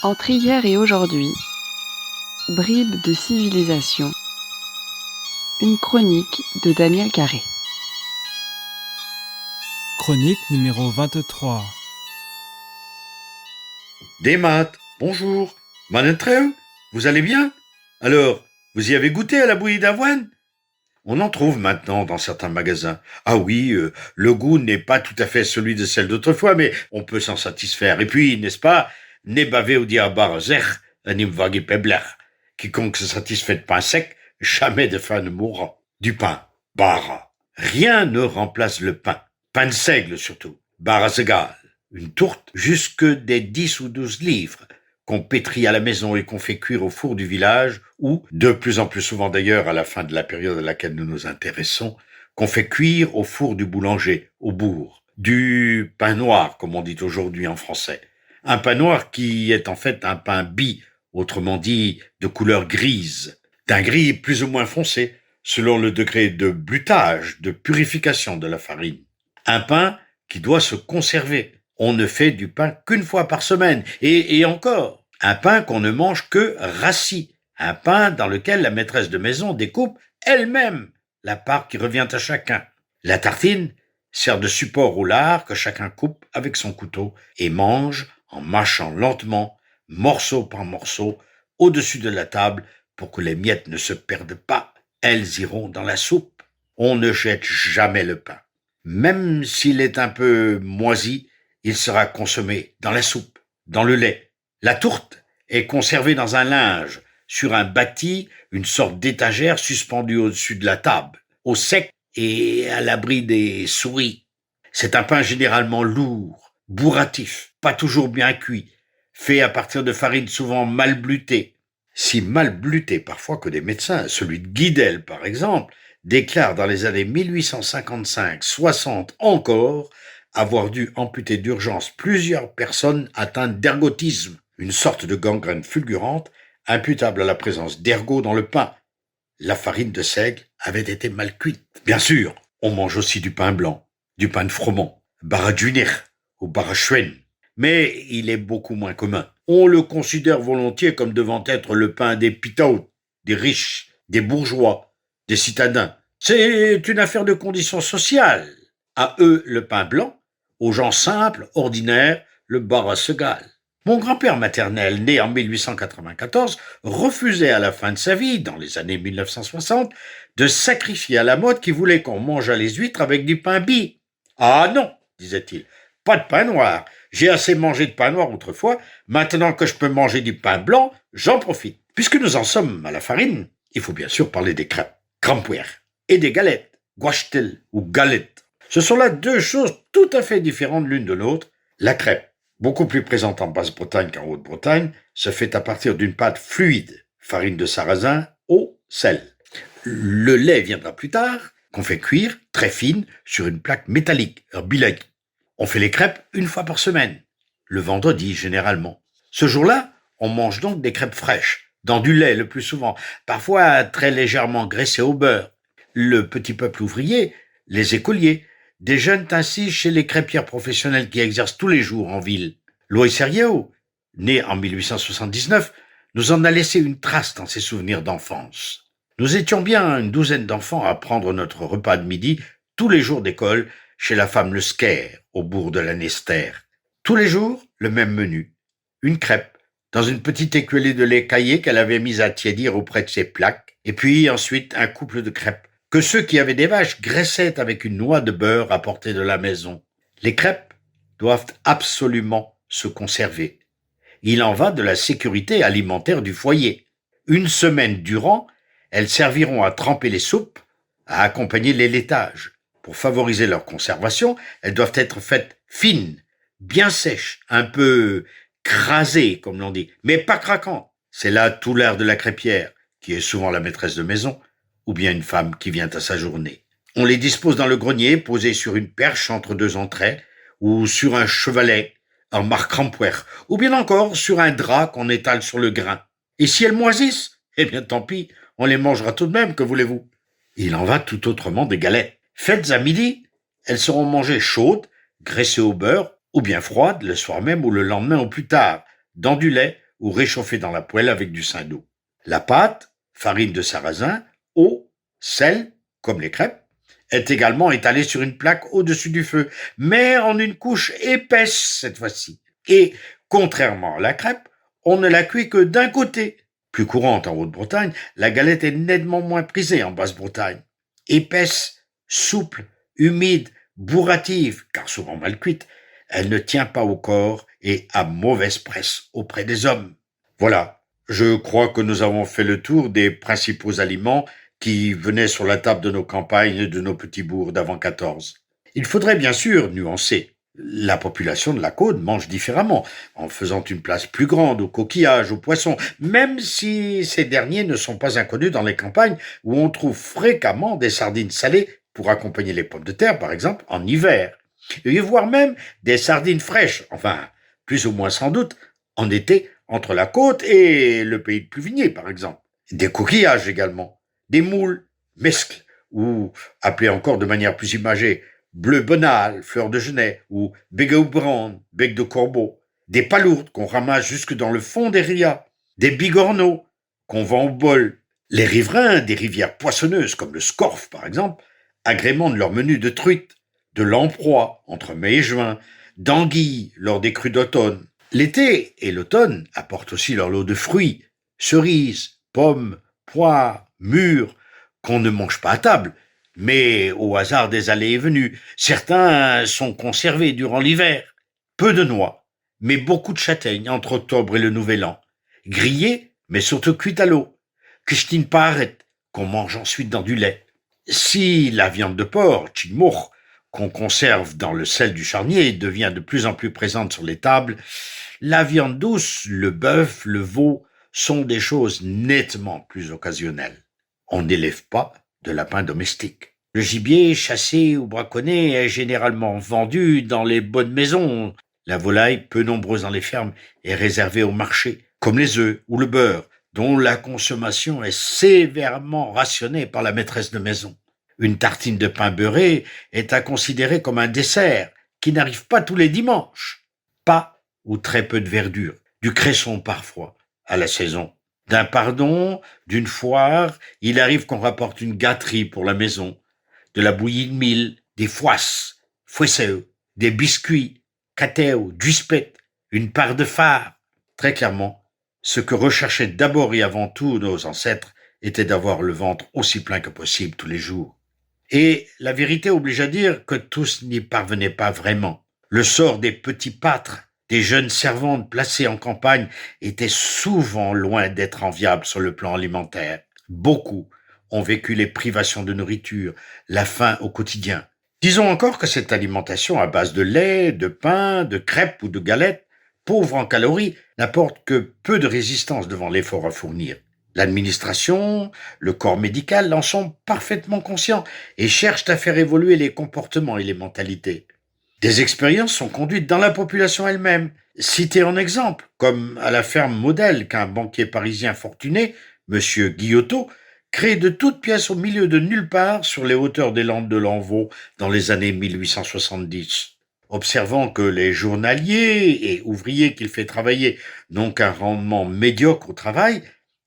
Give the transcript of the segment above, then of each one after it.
Entre hier et aujourd'hui, bribes de civilisation, une chronique de Daniel Carré. Chronique numéro 23. Des maths, bonjour. Manentreu, vous allez bien? Alors, vous y avez goûté à la bouillie d'avoine? On en trouve maintenant dans certains magasins. Ah oui, le goût n'est pas tout à fait celui de celle d'autrefois, mais on peut s'en satisfaire. Et puis, n'est-ce pas, ne bavé ou diabar zer, anim vagi pebler. Quiconque se satisfait de pain sec, jamais de faim ne mourra. Du pain, bara. Rien ne remplace le pain. Pain de seigle surtout. Bara segal. Une tourte jusque des 10 ou 12 livres, qu'on pétrit à la maison et qu'on fait cuire au four du village, ou, de plus en plus souvent d'ailleurs à la fin de la période à laquelle nous nous intéressons, qu'on fait cuire au four du boulanger, au bourg. Du pain noir, comme on dit aujourd'hui en français. Un pain noir qui est en fait un pain bis, autrement dit de couleur grise, d'un gris plus ou moins foncé, selon le degré de blutage, de purification de la farine. Un pain qui doit se conserver. On ne fait du pain qu'une fois par semaine. Et encore, un pain qu'on ne mange que rassis. Un pain dans lequel la maîtresse de maison découpe elle-même la part qui revient à chacun. La tartine sert de support au lard que chacun coupe avec son couteau et mange en mâchant lentement, morceau par morceau, au-dessus de la table pour que les miettes ne se perdent pas. Elles iront dans la soupe. On ne jette jamais le pain. Même s'il est un peu moisi, il sera consommé dans la soupe, dans le lait. La tourte est conservée dans un linge, sur un bâti, une sorte d'étagère suspendue au-dessus de la table, au sec et à l'abri des souris. C'est un pain généralement lourd, bourratif, pas toujours bien cuit, fait à partir de farine souvent mal blutée. Si mal blutée parfois que des médecins, celui de Guidel par exemple, déclare dans les années 1855-60 encore avoir dû amputer d'urgence plusieurs personnes atteintes d'ergotisme, une sorte de gangrène fulgurante imputable à la présence d'ergot dans le pain. La farine de seigle avait été mal cuite. Bien sûr, on mange aussi du pain blanc, du pain de froment, baradjunir ou barachuen, mais il est beaucoup moins commun. On le considère volontiers comme devant être le pain des pitaoutes, des riches, des bourgeois, des citadins. C'est une affaire de conditions sociales. À eux, le pain blanc, aux gens simples, ordinaires, le bara segal. Mon grand-père maternel, né en 1894, refusait à la fin de sa vie, dans les années 1960, de sacrifier à la mode qui voulait qu'on mangeât les huîtres avec du pain bis. Ah non, disait-il, pas de pain noir. J'ai assez mangé de pain noir autrefois, maintenant que je peux manger du pain blanc, j'en profite. Puisque nous en sommes à la farine, il faut bien sûr parler des crêpes, crampuer, et des galettes, guachtel ou galettes. Ce sont là deux choses tout à fait différentes l'une de l'autre. La crêpe, beaucoup plus présente en Basse-Bretagne qu'en Haute-Bretagne, se fait à partir d'une pâte fluide, farine de sarrasin, eau, sel. Le lait viendra plus tard, qu'on fait cuire, très fine, sur une plaque métallique, un bilag. On fait les crêpes une fois par semaine, le vendredi généralement. Ce jour-là, on mange donc des crêpes fraîches, dans du lait le plus souvent, parfois très légèrement graissé au beurre. Le petit peuple ouvrier, les écoliers, déjeunent ainsi chez les crêpières professionnelles qui exercent tous les jours en ville. Loïs Serriao, né en 1879, nous en a laissé une trace dans ses souvenirs d'enfance. Nous étions bien une douzaine d'enfants à prendre notre repas de midi tous les jours d'école chez la femme Le Scaire, au bourg de la Nester. Tous les jours, le même menu. Une crêpe, dans une petite écuellée de lait caillé qu'elle avait mise à tiédir auprès de ses plaques, et puis ensuite un couple de crêpes, que ceux qui avaient des vaches graissaient avec une noix de beurre apportée de la maison. Les crêpes doivent absolument se conserver. Il en va de la sécurité alimentaire du foyer. Une semaine durant, elles serviront à tremper les soupes, à accompagner les laitages. Pour favoriser leur conservation, elles doivent être faites fines, bien sèches, un peu crasées, comme l'on dit, mais pas craquantes. C'est là tout l'art de la crêpière, qui est souvent la maîtresse de maison, ou bien une femme qui vient à sa journée. On les dispose dans le grenier, posés sur une perche entre deux entraits, ou sur un chevalet, en marque crampuer, ou bien encore sur un drap qu'on étale sur le grain. Et si elles moisissent, eh bien tant pis, on les mangera tout de même, que voulez-vous. Il en va tout autrement des galettes. Faites à midi, elles seront mangées chaudes, graissées au beurre, ou bien froides le soir même ou le lendemain au plus tard, dans du lait ou réchauffée dans la poêle avec du saindoux. La pâte, farine de sarrasin, eau, sel, comme les crêpes, est également étalée sur une plaque au-dessus du feu, mais en une couche épaisse cette fois-ci. Et, contrairement à la crêpe, on ne la cuit que d'un côté. Plus courante en Haute-Bretagne, la galette est nettement moins prisée en Basse-Bretagne. Épaisse, souple, humide, bourrative, car souvent mal cuite, elle ne tient pas au corps et a mauvaise presse auprès des hommes. Voilà, je crois que nous avons fait le tour des principaux aliments qui venaient sur la table de nos campagnes et de nos petits bourgs d'avant 14. Il faudrait bien sûr nuancer. La population de la côte mange différemment, en faisant une place plus grande aux coquillages, aux poissons, même si ces derniers ne sont pas inconnus dans les campagnes où on trouve fréquemment des sardines salées pour accompagner les pommes de terre, par exemple, en hiver. Et voire même des sardines fraîches, enfin, plus ou moins sans doute, en été, entre la côte et le pays de Pluvigné, par exemple. Des coquillages également, des moules, mescles, ou, appelés encore de manière plus imagée, bleu bonal, fleur de genêt, ou bégobrand, bec de corbeau, des palourdes qu'on ramasse jusque dans le fond des rias, des bigorneaux qu'on vend au bol. Les riverains des rivières poissonneuses, comme le Scorff par exemple, agrémentent leur menu de truites, de lamproie entre mai et juin, d'anguilles lors des crues d'automne. L'été et l'automne apportent aussi leur lot de fruits, cerises, pommes, poires, mûres, qu'on ne mange pas à table, mais au hasard des allées et venues. Certains sont conservés durant l'hiver. Peu de noix, mais beaucoup de châtaignes entre octobre et le nouvel an. Grillées, mais surtout cuites à l'eau. Kishtin paret, qu'on mange ensuite dans du lait. Si la viande de porc, chigmoch, qu'on conserve dans le sel du charnier, devient de plus en plus présente sur les tables, la viande douce, le bœuf, le veau, sont des choses nettement plus occasionnelles. On n'élève pas de lapins domestiques. Le gibier chassé ou braconné est généralement vendu dans les bonnes maisons. La volaille, peu nombreuse dans les fermes, est réservée au marché, comme les œufs ou le beurre, dont la consommation est sévèrement rationnée par la maîtresse de maison. Une tartine de pain beurré est à considérer comme un dessert qui n'arrive pas tous les dimanches. Pas ou très peu de verdure, du cresson parfois, à la saison. D'un pardon, d'une foire, il arrive qu'on rapporte une gâterie pour la maison, de la bouillie de mil, des foisses, fouesseux, des biscuits, catéo, duspet, une part de phare. Très clairement, ce que recherchaient d'abord et avant tout nos ancêtres était d'avoir le ventre aussi plein que possible tous les jours. Et la vérité oblige à dire que tous n'y parvenaient pas vraiment. Le sort des petits pâtres, des jeunes servantes placées en campagne, était souvent loin d'être enviable sur le plan alimentaire. Beaucoup ont vécu les privations de nourriture, la faim au quotidien. Disons encore que cette alimentation à base de lait, de pain, de crêpes ou de galettes, pauvre en calories, n'apporte que peu de résistance devant l'effort à fournir. L'administration, le corps médical en sont parfaitement conscients et cherchent à faire évoluer les comportements et les mentalités. Des expériences sont conduites dans la population elle-même, citées en exemple, comme à la ferme modèle qu'un banquier parisien fortuné, M. Guillotot, crée de toutes pièces au milieu de nulle part sur les hauteurs des Landes de Lanvaux dans les années 1870. Observant que les journaliers et ouvriers qu'il fait travailler n'ont qu'un rendement médiocre au travail,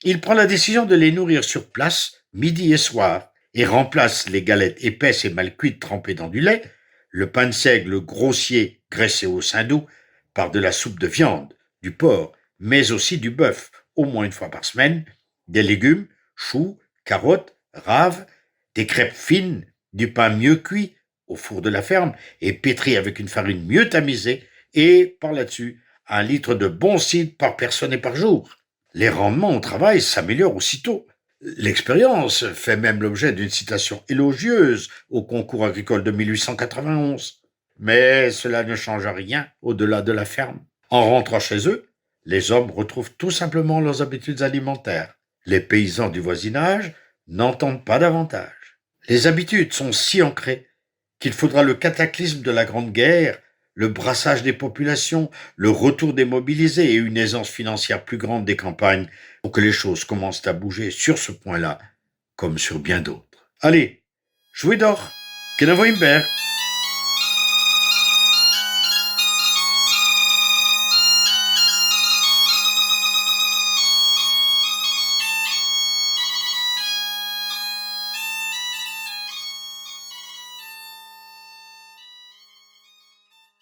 il prend la décision de les nourrir sur place, midi et soir, et remplace les galettes épaisses et mal cuites trempées dans du lait, le pain de seigle grossier graissé au saindoux, par de la soupe de viande, du porc, mais aussi du bœuf, au moins une fois par semaine, des légumes, choux, carottes, raves, des crêpes fines, du pain mieux cuit, au four de la ferme, et pétri avec une farine mieux tamisée, et, par là-dessus, 1 litre de bon cidre par personne et par jour. Les rendements au travail s'améliorent aussitôt. L'expérience fait même l'objet d'une citation élogieuse au concours agricole de 1891. Mais cela ne change rien au-delà de la ferme. En rentrant chez eux, les hommes retrouvent tout simplement leurs habitudes alimentaires. Les paysans du voisinage n'entendent pas davantage. Les habitudes sont si ancrées qu'il faudra le cataclysme de la Grande Guerre, le brassage des populations, le retour des mobilisés et une aisance financière plus grande des campagnes pour que les choses commencent à bouger sur ce point-là, comme sur bien d'autres. Allez, jouez d'or, que ne voyons